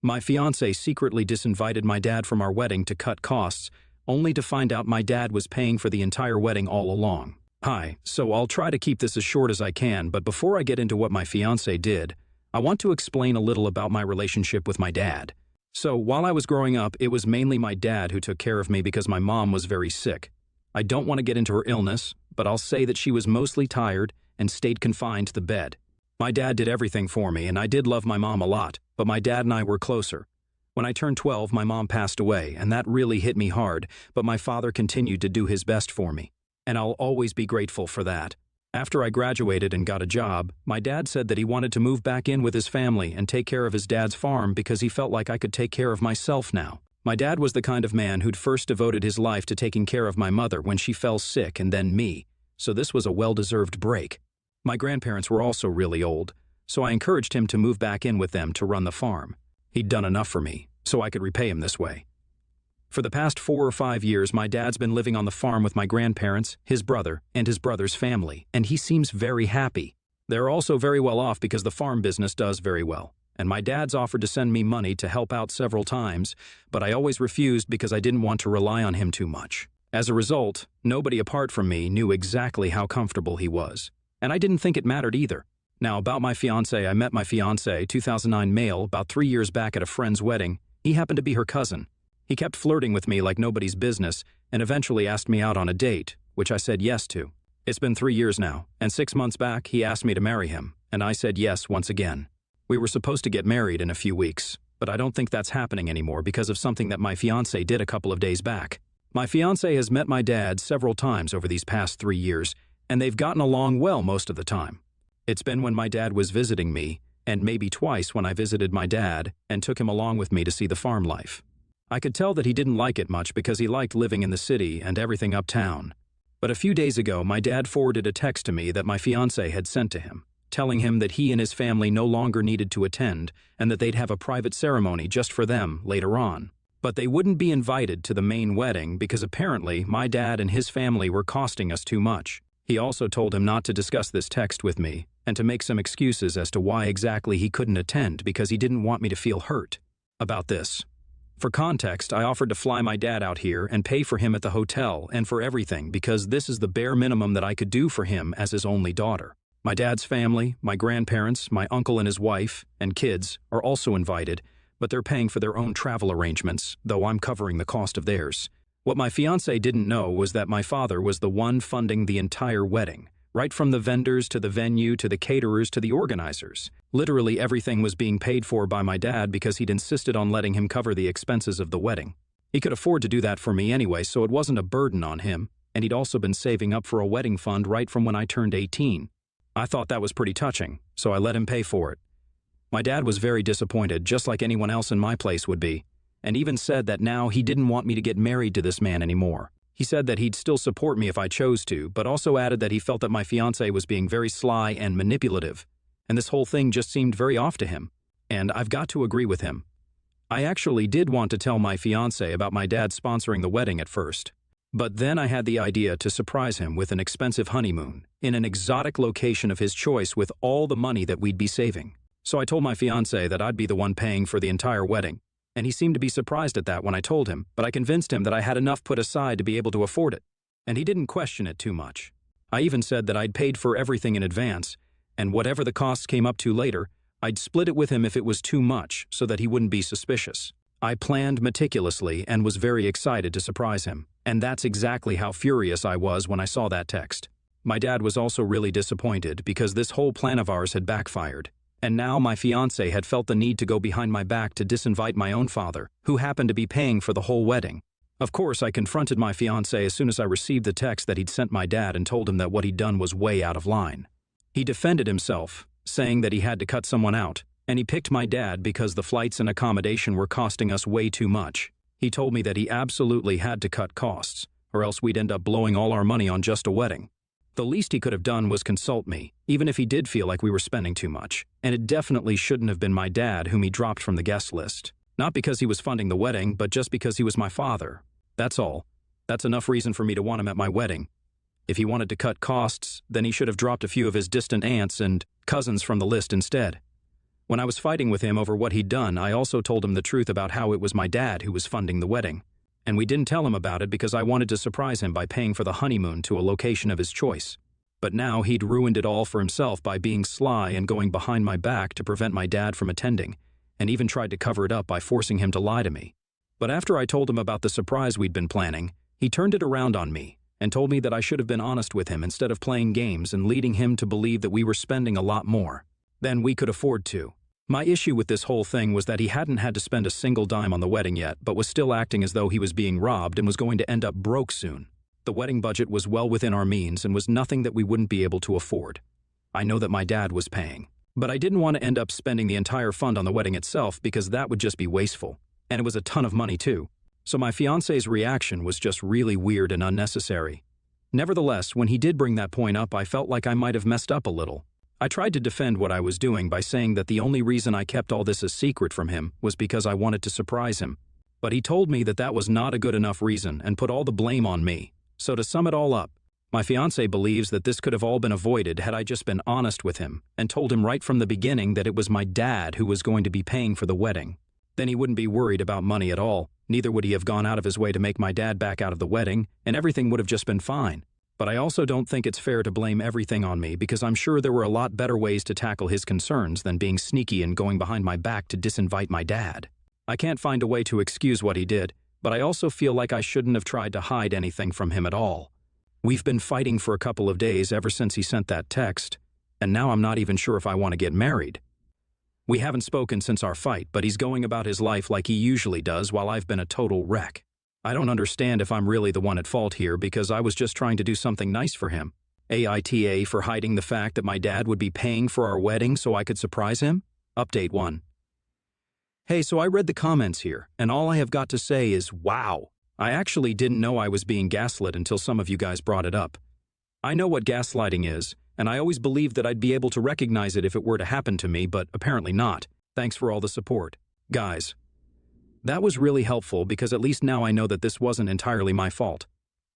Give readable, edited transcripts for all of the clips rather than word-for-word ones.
My fiancé secretly disinvited my dad from our wedding to cut costs, only to find out my dad was paying for the entire wedding all along. Hi, so I'll try to keep this as short as I can, but before I get into what my fiancé did, I want to explain a little about my relationship with my dad. So, while I was growing up, it was mainly my dad who took care of me because my mom was very sick. I don't want to get into her illness, but I'll say that she was mostly tired and stayed confined to the bed. My dad did everything for me, and I did love my mom a lot, but my dad and I were closer. When I turned 12, my mom passed away, and that really hit me hard, but my father continued to do his best for me, and I'll always be grateful for that. After I graduated and got a job, my dad said that he wanted to move back in with his family and take care of his dad's farm because he felt like I could take care of myself now. My dad was the kind of man who'd first devoted his life to taking care of my mother when she fell sick and then me, so this was a well-deserved break. My grandparents were also really old, so I encouraged him to move back in with them to run the farm. He'd done enough for me, so I could repay him this way. For the past 4 or 5 years, my dad's been living on the farm with my grandparents, his brother, and his brother's family, and he seems very happy. They're also very well off because the farm business does very well, and my dad's offered to send me money to help out several times, but I always refused because I didn't want to rely on him too much. As a result, nobody apart from me knew exactly how comfortable he was, and I didn't think it mattered either. Now, about my fiancé, I met my fiancé, 2009 male, about 3 years back at a friend's wedding. He happened to be her cousin. He kept flirting with me like nobody's business and eventually asked me out on a date, which I said yes to. It's been 3 years now, and 6 months back he asked me to marry him, and I said yes once again. We were supposed to get married in a few weeks, but I don't think that's happening anymore because of something that my fiancé did a couple of days back. My fiancé has met my dad several times over these past 3 years, and they've gotten along well most of the time. It's been when my dad was visiting me, and maybe twice when I visited my dad and took him along with me to see the farm life. I could tell that he didn't like it much because he liked living in the city and everything uptown. But a few days ago, my dad forwarded a text to me that my fiancé had sent to him, telling him that he and his family no longer needed to attend and that they'd have a private ceremony just for them later on. But they wouldn't be invited to the main wedding because apparently my dad and his family were costing us too much. He also told him not to discuss this text with me and to make some excuses as to why exactly he couldn't attend because he didn't want me to feel hurt about this. For context, I offered to fly my dad out here and pay for him at the hotel and for everything because this is the bare minimum that I could do for him as his only daughter. My dad's family, my grandparents, my uncle and his wife, and kids are also invited, but they're paying for their own travel arrangements, though I'm covering the cost of theirs. What my fiancé didn't know was that my father was the one funding the entire wedding, right from the vendors to the venue to the caterers to the organizers. Literally everything was being paid for by my dad because he'd insisted on letting him cover the expenses of the wedding. He could afford to do that for me anyway, so it wasn't a burden on him, and he'd also been saving up for a wedding fund right from when I turned 18. I thought that was pretty touching, so I let him pay for it. My dad was very disappointed, just like anyone else in my place would be, and even said that now he didn't want me to get married to this man anymore. He said that he'd still support me if I chose to, but also added that he felt that my fiancé was being very sly and manipulative, and this whole thing just seemed very off to him. And I've got to agree with him. I actually did want to tell my fiancé about my dad sponsoring the wedding at first, but then I had the idea to surprise him with an expensive honeymoon in an exotic location of his choice with all the money that we'd be saving. So I told my fiancé that I'd be the one paying for the entire wedding, and he seemed to be surprised at that when I told him, but I convinced him that I had enough put aside to be able to afford it, and he didn't question it too much. I even said that I'd paid for everything in advance, and whatever the costs came up to later, I'd split it with him if it was too much so that he wouldn't be suspicious. I planned meticulously and was very excited to surprise him, and that's exactly how furious I was when I saw that text. My dad was also really disappointed because this whole plan of ours had backfired. And now my fiancé had felt the need to go behind my back to disinvite my own father, who happened to be paying for the whole wedding. Of course, I confronted my fiancé as soon as I received the text that he'd sent my dad and told him that what he'd done was way out of line. He defended himself, saying that he had to cut someone out, and he picked my dad because the flights and accommodation were costing us way too much. He told me that he absolutely had to cut costs, or else we'd end up blowing all our money on just a wedding. The least he could have done was consult me, even if he did feel like we were spending too much, and it definitely shouldn't have been my dad whom he dropped from the guest list. Not because he was funding the wedding, but just because he was my father. That's all. That's enough reason for me to want him at my wedding. If he wanted to cut costs, then he should have dropped a few of his distant aunts and cousins from the list instead. When I was fighting with him over what he'd done, I also told him the truth about how it was my dad who was funding the wedding. And we didn't tell him about it because I wanted to surprise him by paying for the honeymoon to a location of his choice. But now he'd ruined it all for himself by being sly and going behind my back to prevent my dad from attending, and even tried to cover it up by forcing him to lie to me. But after I told him about the surprise we'd been planning, he turned it around on me and told me that I should have been honest with him instead of playing games and leading him to believe that we were spending a lot more than we could afford to. My issue with this whole thing was that he hadn't had to spend a single dime on the wedding yet, but was still acting as though he was being robbed and was going to end up broke soon. The wedding budget was well within our means and was nothing that we wouldn't be able to afford. I know that my dad was paying, but I didn't want to end up spending the entire fund on the wedding itself because that would just be wasteful. And it was a ton of money too. So my fiancé's reaction was just really weird and unnecessary. Nevertheless, when he did bring that point up, I felt like I might have messed up a little. I tried to defend what I was doing by saying that the only reason I kept all this a secret from him was because I wanted to surprise him. But he told me that that was not a good enough reason and put all the blame on me. So to sum it all up, my fiancé believes that this could have all been avoided had I just been honest with him and told him right from the beginning that it was my dad who was going to be paying for the wedding. Then he wouldn't be worried about money at all, neither would he have gone out of his way to make my dad back out of the wedding, and everything would have just been fine. But I also don't think it's fair to blame everything on me because I'm sure there were a lot better ways to tackle his concerns than being sneaky and going behind my back to disinvite my dad. I can't find a way to excuse what he did, but I also feel like I shouldn't have tried to hide anything from him at all. We've been fighting for a couple of days ever since he sent that text, and now I'm not even sure if I want to get married. We haven't spoken since our fight, but he's going about his life like he usually does while I've been a total wreck. I don't understand if I'm really the one at fault here because I was just trying to do something nice for him. AITA for hiding the fact that my dad would be paying for our wedding so I could surprise him? Update 1. Hey, so I read the comments here, and all I have got to say is, wow. I actually didn't know I was being gaslit until some of you guys brought it up. I know what gaslighting is, and I always believed that I'd be able to recognize it if it were to happen to me, but apparently not. Thanks for all the support. Guys, that was really helpful because at least now I know that this wasn't entirely my fault.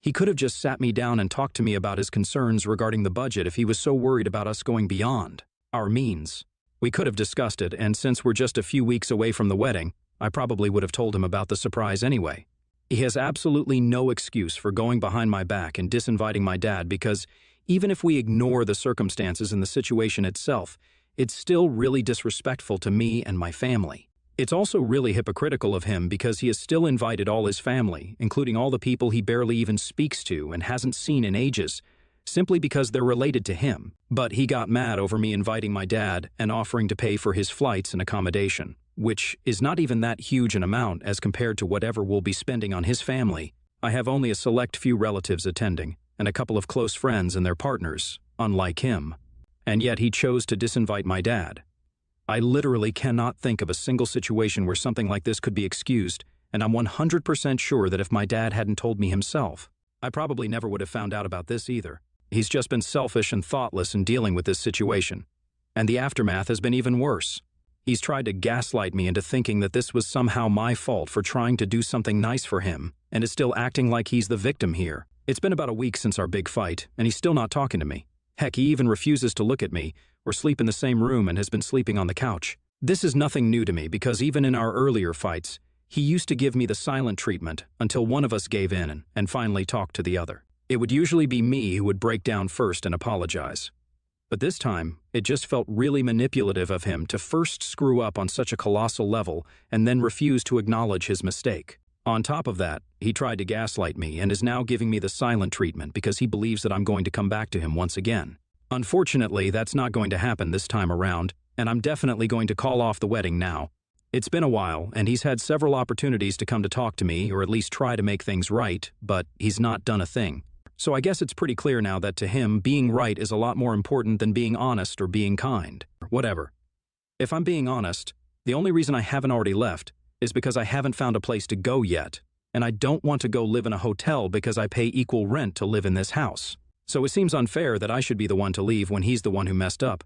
He could have just sat me down and talked to me about his concerns regarding the budget if he was so worried about us going beyond our means. We could have discussed it, and since we're just a few weeks away from the wedding, I probably would have told him about the surprise anyway. He has absolutely no excuse for going behind my back and disinviting my dad because even if we ignore the circumstances and the situation itself, it's still really disrespectful to me and my family. It's also really hypocritical of him because he has still invited all his family, including all the people he barely even speaks to and hasn't seen in ages, simply because they're related to him. But he got mad over me inviting my dad and offering to pay for his flights and accommodation, which is not even that huge an amount as compared to whatever we'll be spending on his family. I have only a select few relatives attending, and a couple of close friends and their partners, unlike him. And yet he chose to disinvite my dad. I literally cannot think of a single situation where something like this could be excused, and I'm 100% sure that if my dad hadn't told me himself, I probably never would have found out about this either. He's just been selfish and thoughtless in dealing with this situation. And the aftermath has been even worse. He's tried to gaslight me into thinking that this was somehow my fault for trying to do something nice for him, and is still acting like he's the victim here. It's been about a week since our big fight, and he's still not talking to me. Heck, he even refuses to look at me or sleep in the same room and has been sleeping on the couch. This is nothing new to me because even in our earlier fights, he used to give me the silent treatment until one of us gave in and finally talked to the other. It would usually be me who would break down first and apologize. But this time, it just felt really manipulative of him to first screw up on such a colossal level and then refuse to acknowledge his mistake. On top of that, he tried to gaslight me and is now giving me the silent treatment because he believes that I'm going to come back to him once again. Unfortunately, that's not going to happen this time around, and I'm definitely going to call off the wedding now. It's been a while, and he's had several opportunities to come to talk to me or at least try to make things right, but he's not done a thing. So I guess it's pretty clear now that to him, being right is a lot more important than being honest or being kind. Whatever. If I'm being honest, the only reason I haven't already left is because I haven't found a place to go yet, and I don't want to go live in a hotel because I pay equal rent to live in this house. So it seems unfair that I should be the one to leave when he's the one who messed up.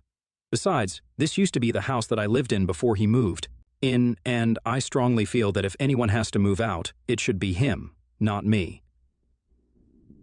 Besides, this used to be the house that I lived in before he moved in, and I strongly feel that if anyone has to move out, it should be him, not me.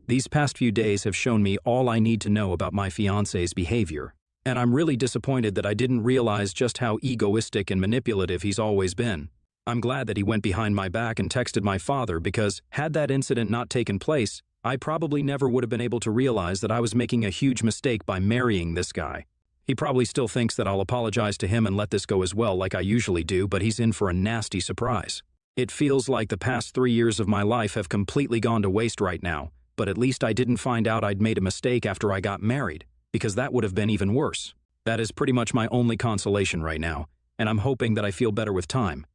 These past few days have shown me all I need to know about my fiancé's behavior, And I'm really disappointed that I didn't realize just how egoistic and manipulative he's always been. I'm glad that he went behind my back and texted my father because, had that incident not taken place, I probably never would have been able to realize that I was making a huge mistake by marrying this guy. He probably still thinks that I'll apologize to him and let this go as well like I usually do, but he's in for a nasty surprise. It feels like the past 3 years of my life have completely gone to waste right now, but at least I didn't find out I'd made a mistake after I got married, because that would have been even worse. That is pretty much my only consolation right now, and I'm hoping that I feel better with time.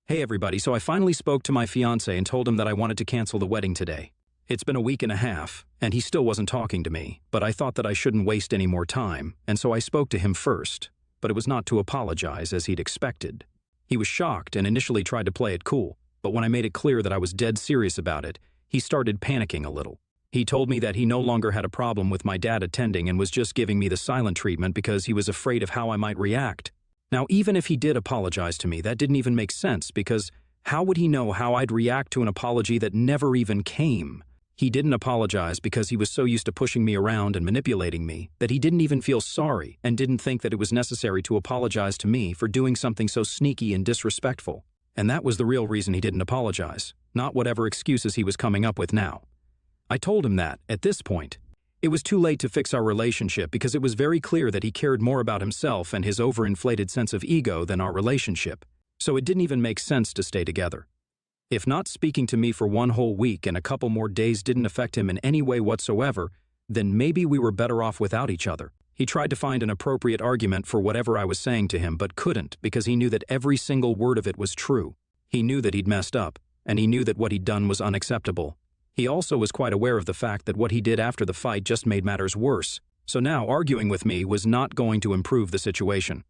Hey everybody, so I finally spoke to my fiancé and told him that I wanted to cancel the wedding today. It's been a week and a half, and he still wasn't talking to me, but I thought that I shouldn't waste any more time, and so I spoke to him first, but it was not to apologize as he'd expected. He was shocked and initially tried to play it cool, but when I made it clear that I was dead serious about it, he started panicking a little. He told me that he no longer had a problem with my dad attending and was just giving me the silent treatment because he was afraid of how I might react. Now, even if he did apologize to me, that didn't even make sense because how would he know how I'd react to an apology that never even came? He didn't apologize because he was so used to pushing me around and manipulating me that he didn't even feel sorry and didn't think that it was necessary to apologize to me for doing something so sneaky and disrespectful. And that was the real reason he didn't apologize, not whatever excuses he was coming up with now. I told him that, at this point, it was too late to fix our relationship because it was very clear that he cared more about himself and his overinflated sense of ego than our relationship, so it didn't even make sense to stay together. If not speaking to me for 1 whole week and a couple more days didn't affect him in any way whatsoever, then maybe we were better off without each other. He tried to find an appropriate argument for whatever I was saying to him, but couldn't because he knew that every single word of it was true. He knew that he'd messed up, and he knew that what he'd done was unacceptable. He also was quite aware of the fact that what he did after the fight just made matters worse, so now arguing with me was not going to improve the situation.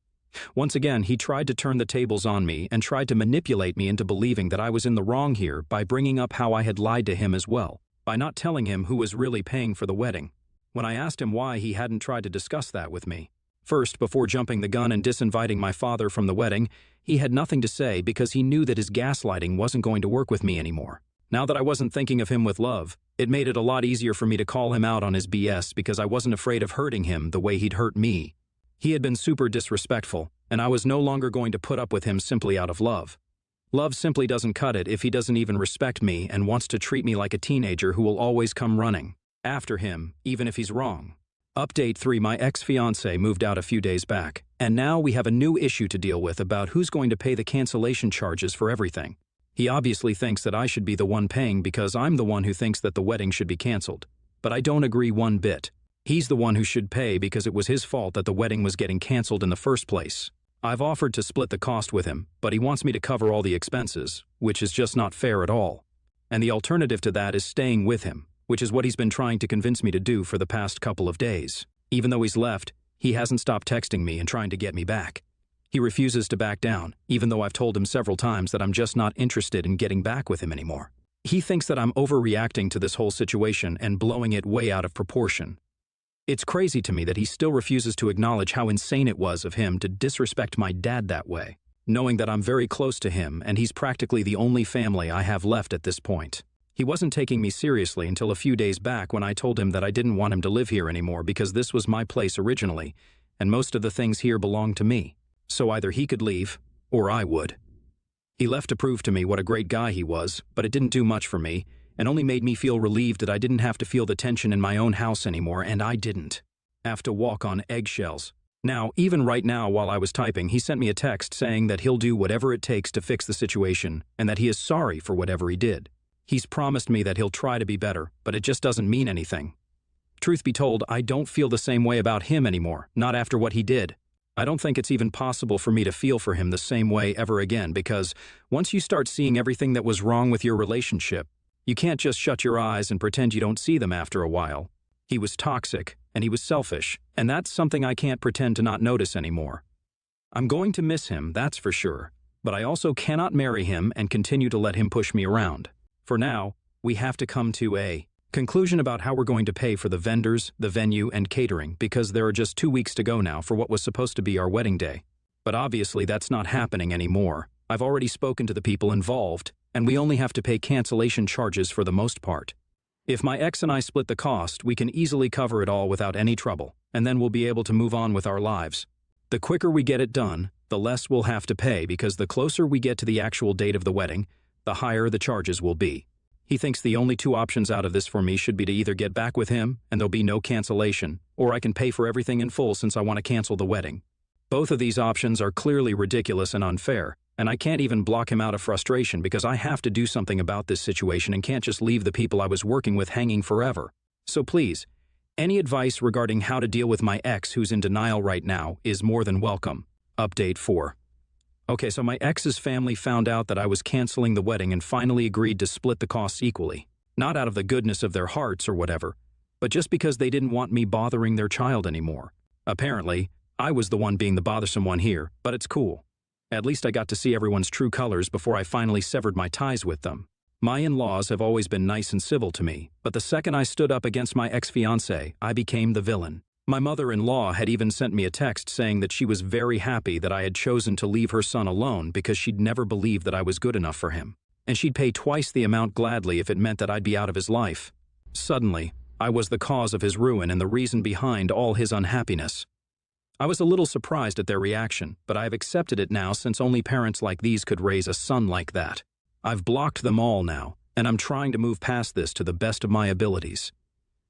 Once again, he tried to turn the tables on me and tried to manipulate me into believing that I was in the wrong here by bringing up how I had lied to him as well, by not telling him who was really paying for the wedding. When I asked him why he hadn't tried to discuss that with me. First, before jumping the gun and disinviting my father from the wedding, he had nothing to say because he knew that his gaslighting wasn't going to work with me anymore. Now that I wasn't thinking of him with love, it made it a lot easier for me to call him out on his BS because I wasn't afraid of hurting him the way he'd hurt me. He had been super disrespectful, and I was no longer going to put up with him simply out of love. Love simply doesn't cut it if he doesn't even respect me and wants to treat me like a teenager who will always come running after him, even if he's wrong. Update 3: my ex-fiancé moved out a few days back, and now we have a new issue to deal with about who's going to pay the cancellation charges for everything. He obviously thinks that I should be the one paying because I'm the one who thinks that the wedding should be canceled. But I don't agree one bit. He's the one who should pay because it was his fault that the wedding was getting canceled in the first place. I've offered to split the cost with him, but he wants me to cover all the expenses, which is just not fair at all. And the alternative to that is staying with him, which is what he's been trying to convince me to do for the past couple of days. Even though he's left, he hasn't stopped texting me and trying to get me back. He refuses to back down, even though I've told him several times that I'm just not interested in getting back with him anymore. He thinks that I'm overreacting to this whole situation and blowing it way out of proportion. It's crazy to me that he still refuses to acknowledge how insane it was of him to disrespect my dad that way, knowing that I'm very close to him and he's practically the only family I have left at this point. He wasn't taking me seriously until a few days back when I told him that I didn't want him to live here anymore because this was my place originally, and most of the things here belonged to me. So either he could leave, or I would. He left to prove to me what a great guy he was, but it didn't do much for me, and only made me feel relieved that I didn't have to feel the tension in my own house anymore, and I didn't have to walk on eggshells. Now, even right now while I was typing, he sent me a text saying that he'll do whatever it takes to fix the situation, and that he is sorry for whatever he did. He's promised me that he'll try to be better, but it just doesn't mean anything. Truth be told, I don't feel the same way about him anymore, not after what he did. I don't think it's even possible for me to feel for him the same way ever again because once you start seeing everything that was wrong with your relationship, you can't just shut your eyes and pretend you don't see them after a while. He was toxic, and he was selfish, and that's something I can't pretend to not notice anymore. I'm going to miss him, that's for sure, but I also cannot marry him and continue to let him push me around. For now, we have to come to a conclusion about how we're going to pay for the vendors, the venue, and catering because there are just 2 weeks to go now for what was supposed to be our wedding day. But obviously that's not happening anymore. I've already spoken to the people involved, and we only have to pay cancellation charges for the most part. If my ex and I split the cost, we can easily cover it all without any trouble, and then we'll be able to move on with our lives. The quicker we get it done, the less we'll have to pay because the closer we get to the actual date of the wedding, the higher the charges will be. He thinks the only two options out of this for me should be to either get back with him and there'll be no cancellation, or I can pay for everything in full since I want to cancel the wedding. Both of these options are clearly ridiculous and unfair, and I can't even block him out of frustration because I have to do something about this situation and can't just leave the people I was working with hanging forever. So please, any advice regarding how to deal with my ex who's in denial right now is more than welcome. Update 4. Okay, so my ex's family found out that I was canceling the wedding and finally agreed to split the costs equally. Not out of the goodness of their hearts or whatever, but just because they didn't want me bothering their child anymore. Apparently, I was the one being the bothersome one here, but it's cool. At least I got to see everyone's true colors before I finally severed my ties with them. My in-laws have always been nice and civil to me, but the second I stood up against my ex-fiancé, I became the villain. My mother-in-law had even sent me a text saying that she was very happy that I had chosen to leave her son alone because she'd never believed that I was good enough for him, and she'd pay twice the amount gladly if it meant that I'd be out of his life. Suddenly, I was the cause of his ruin and the reason behind all his unhappiness. I was a little surprised at their reaction, but I've accepted it now since only parents like these could raise a son like that. I've blocked them all now, and I'm trying to move past this to the best of my abilities.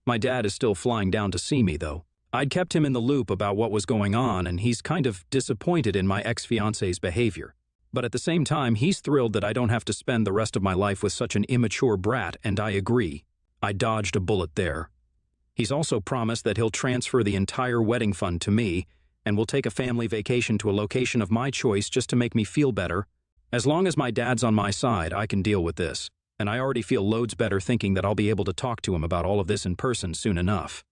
My dad is still flying down to see me, though. I'd kept him in the loop about what was going on, and he's kind of disappointed in my ex-fiancé's behavior. But at the same time, he's thrilled that I don't have to spend the rest of my life with such an immature brat, and I agree. I dodged a bullet there. He's also promised that he'll transfer the entire wedding fund to me, and we'll take a family vacation to a location of my choice just to make me feel better. As long as my dad's on my side, I can deal with this, and I already feel loads better thinking that I'll be able to talk to him about all of this in person soon enough.